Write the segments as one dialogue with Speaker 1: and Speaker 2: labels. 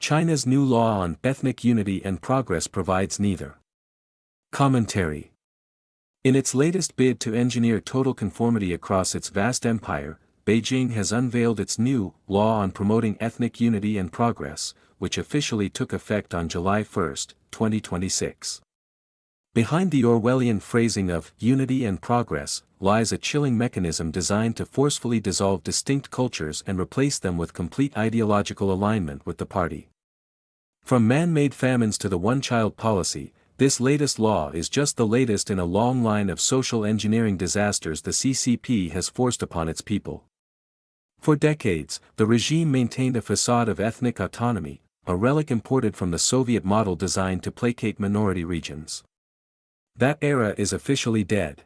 Speaker 1: China's new law on ethnic unity and progress provides neither. Commentary. In its latest bid to engineer total conformity across its vast empire, Beijing has unveiled its new law on promoting ethnic unity and progress, which officially took effect on July 1, 2026. Behind the Orwellian phrasing of unity and progress lies a chilling mechanism designed to forcefully dissolve distinct cultures and replace them with complete ideological alignment with the party. From man-made famines to the one-child policy, this latest law is just the latest in a long line of social engineering disasters the CCP has forced upon its people. For decades, the regime maintained a facade of ethnic autonomy, a relic imported from the Soviet model designed to placate minority regions. That era is officially dead.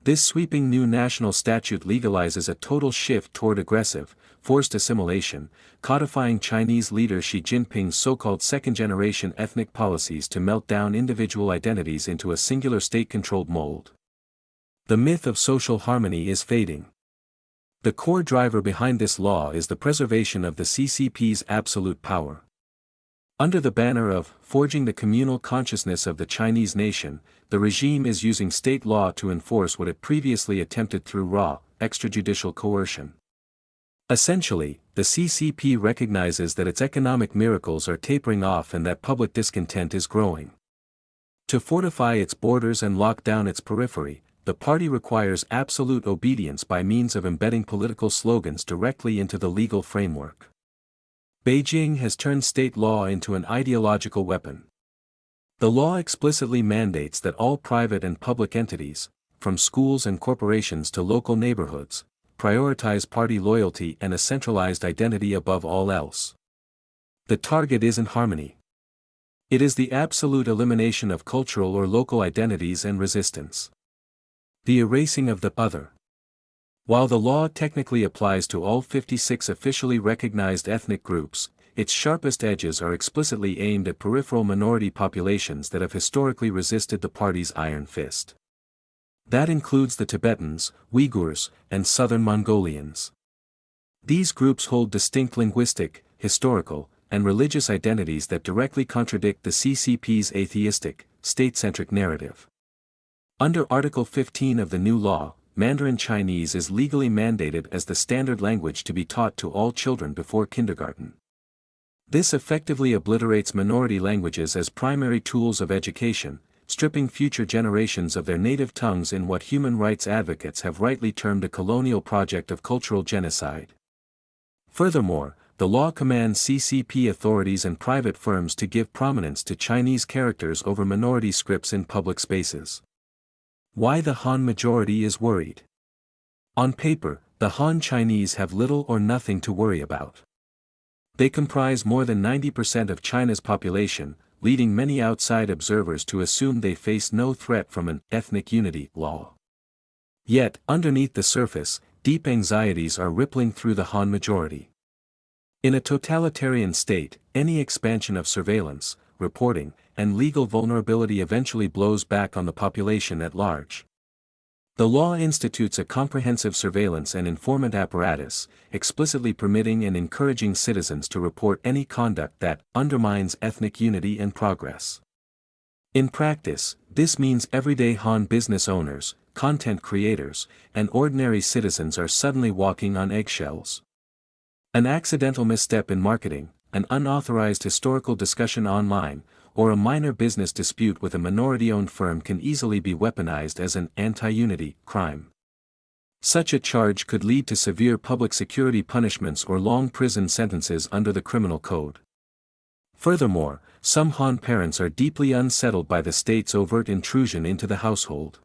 Speaker 1: This sweeping new national statute legalizes a total shift toward aggressive, forced assimilation, codifying Chinese leader Xi Jinping's so-called second-generation ethnic policies to melt down individual identities into a singular state-controlled mold. The myth of social harmony is fading. The core driver behind this law is the preservation of the CCP's absolute power. Under the banner of forging the communal consciousness of the Chinese nation, the regime is using state law to enforce what it previously attempted through raw, extrajudicial coercion. Essentially, the CCP recognizes that its economic miracles are tapering off and that public discontent is growing. To fortify its borders and lock down its periphery, the party requires absolute obedience by means of embedding political slogans directly into the legal framework. Beijing has turned state law into an ideological weapon. The law explicitly mandates that all private and public entities, from schools and corporations to local neighborhoods, prioritize party loyalty and a centralized identity above all else. The target isn't harmony. It is the absolute elimination of cultural or local identities and resistance. The erasing of the other. While the law technically applies to all 56 officially recognized ethnic groups, its sharpest edges are explicitly aimed at peripheral minority populations that have historically resisted the party's iron fist. That includes the Tibetans, Uyghurs, and Southern Mongolians. These groups hold distinct linguistic, historical, and religious identities that directly contradict the CCP's atheistic, state-centric narrative. Under Article 15 of the new law, Mandarin Chinese is legally mandated as the standard language to be taught to all children before kindergarten. This effectively obliterates minority languages as primary tools of education, stripping future generations of their native tongues in what human rights advocates have rightly termed a colonial project of cultural genocide. Furthermore, the law commands CCP authorities and private firms to give prominence to Chinese characters over minority scripts in public spaces. Why the Han majority is worried. On paper, the Han Chinese have little or nothing to worry about. They comprise more than 90% of China's population, leading many outside observers to assume they face no threat from an ethnic unity law. Yet, underneath the surface, deep anxieties are rippling through the Han majority. In a totalitarian state, any expansion of surveillance, reporting, and legal vulnerability eventually blows back on the population at large. The law institutes a comprehensive surveillance and informant apparatus, explicitly permitting and encouraging citizens to report any conduct that undermines ethnic unity and progress. In practice, this means everyday Han business owners, content creators, and ordinary citizens are suddenly walking on eggshells. An accidental misstep in marketing, an unauthorized historical discussion online, or a minor business dispute with a minority-owned firm can easily be weaponized as an anti-unity crime. Such a charge could lead to severe public security punishments or long prison sentences under the criminal code. Furthermore, some Han parents are deeply unsettled by the state's overt intrusion into the household.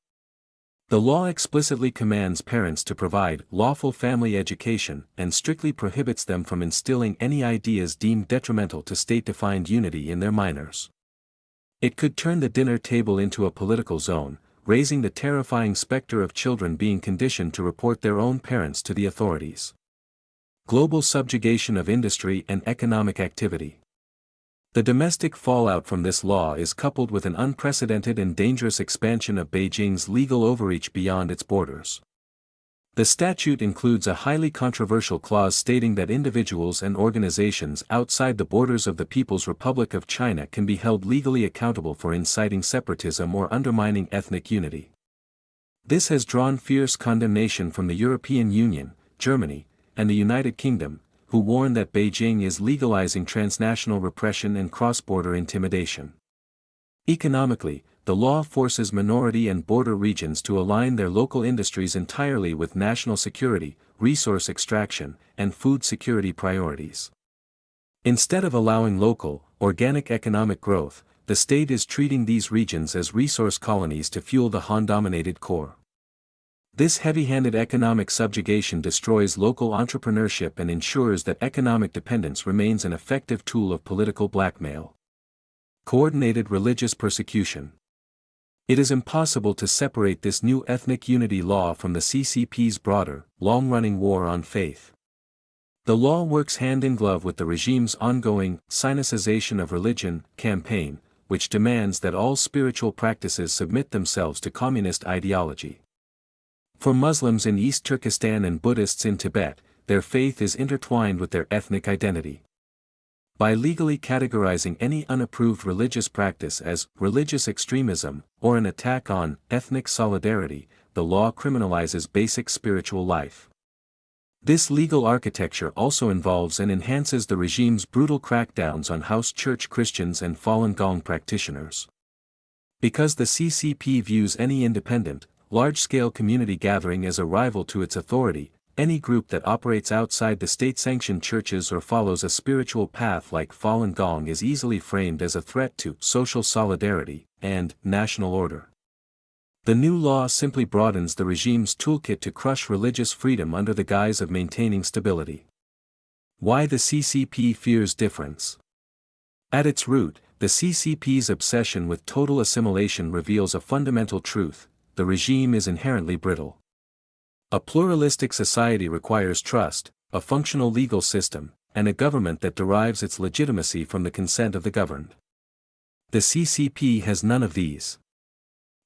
Speaker 1: The law explicitly commands parents to provide lawful family education and strictly prohibits them from instilling any ideas deemed detrimental to state-defined unity in their minors. It could turn the dinner table into a political zone, raising the terrifying specter of children being conditioned to report their own parents to the authorities. Global subjugation of industry and economic activity. The domestic fallout from this law is coupled with an unprecedented and dangerous expansion of Beijing's legal overreach beyond its borders. The statute includes a highly controversial clause stating that individuals and organizations outside the borders of the People's Republic of China can be held legally accountable for inciting separatism or undermining ethnic unity. This has drawn fierce condemnation from the European Union, Germany, and the United Kingdom, who warn that Beijing is legalizing transnational repression and cross-border intimidation. Economically, the law forces minority and border regions to align their local industries entirely with national security, resource extraction, and food security priorities. Instead of allowing local, organic economic growth, the state is treating these regions as resource colonies to fuel the Han-dominated core. This heavy-handed economic subjugation destroys local entrepreneurship and ensures that economic dependence remains an effective tool of political blackmail. Coordinated religious persecution. It is impossible to separate this new ethnic unity law from the CCP's broader, long-running war on faith. The law works hand in glove with the regime's ongoing Sinicization of religion campaign, which demands that all spiritual practices submit themselves to communist ideology. For Muslims in East Turkestan and Buddhists in Tibet, their faith is intertwined with their ethnic identity. By legally categorizing any unapproved religious practice as religious extremism or an attack on ethnic solidarity, the law criminalizes basic spiritual life. This legal architecture also involves and enhances the regime's brutal crackdowns on house church Christians and Falun Gong practitioners. Because the CCP views any independent, large-scale community gathering as a rival to its authority, any group that operates outside the state-sanctioned churches or follows a spiritual path like Falun Gong is easily framed as a threat to social solidarity and national order. The new law simply broadens the regime's toolkit to crush religious freedom under the guise of maintaining stability. Why the CCP fears difference. At its root, the CCP's obsession with total assimilation reveals a fundamental truth: the regime is inherently brittle. A pluralistic society requires trust, a functional legal system, and a government that derives its legitimacy from the consent of the governed. The CCP has none of these.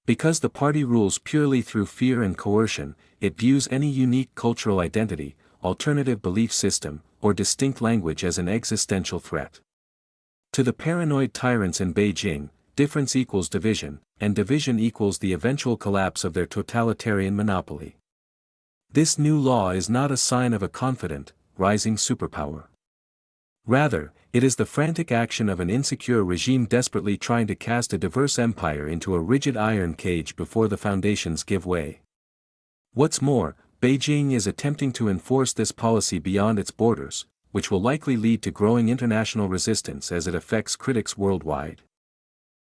Speaker 1: Because the party rules purely through fear and coercion, it views any unique cultural identity, alternative belief system, or distinct language as an existential threat. To the paranoid tyrants in Beijing, difference equals division, and division equals the eventual collapse of their totalitarian monopoly. This new law is not a sign of a confident, rising superpower. Rather, it is the frantic action of an insecure regime desperately trying to cast a diverse empire into a rigid iron cage before the foundations give way. What's more, Beijing is attempting to enforce this policy beyond its borders, which will likely lead to growing international resistance as it affects critics worldwide.